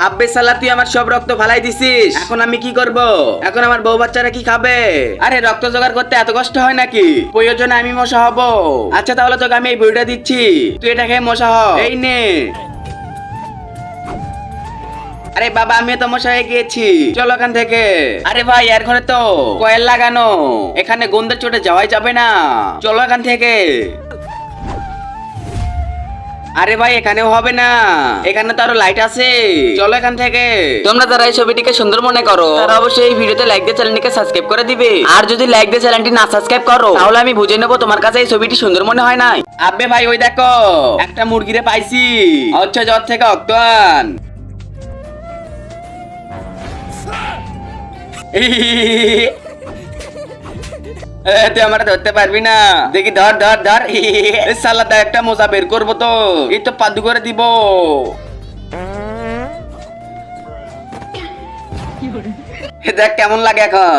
আব্বে সালা তুই আমার সব রক্ত ফালাই দিছিস, এখন আমি কি করব? এখন আমার বউ বাচ্চারা কি খাবে? আরে রক্ত জোগাড় করতে এত কষ্ট হয় নাকি? প্রয়োজনে আমি মশা হব। আচ্ছা তাহলে তোকে আমি এই বইটা দিচ্ছি, তুই এটা খেয়ে মশা হ। এই নে। আরে বাবা আমিও তো মশা হয়ে গিয়েছি, চলো এখান থেকে। আরে ভাই এর ঘরে তো কয়েল লাগানো, এখানে গন্ধের চোটে যাওয়াই যাবে না, চলো এখান থেকে। আরে ভাই এখানেও হবে না, এখানে তো আরো লাইট আছে, চলো এখান থেকে। তোমরা যারা এই ছবিটিকে সুন্দর মনে করো তারা অবশ্যই এই ভিডিওতে লাইক দিয়ে চ্যানেলটিকে সাবস্ক্রাইব করে দিবে। আর যদি লাইক দিয়ে চ্যানেলটি না সাবস্ক্রাইব করো তাহলে আমি বুঝে নেবো তোমার কাছে এই ছবিটি সুন্দর মনে হয় নাই। আব্বে ভাই ওই দেখো একটা মুরগিরে পাইছি, হচ্ছে জ্বর থেকে অক্টোয়ান। তুই আমার ধরতে পারবি না, দেখি ধর ধর ধর। সালা দা একটা মজা বের করবো তো, এই তো পাদু করে দিব। দেখ কেমন লাগে এখন।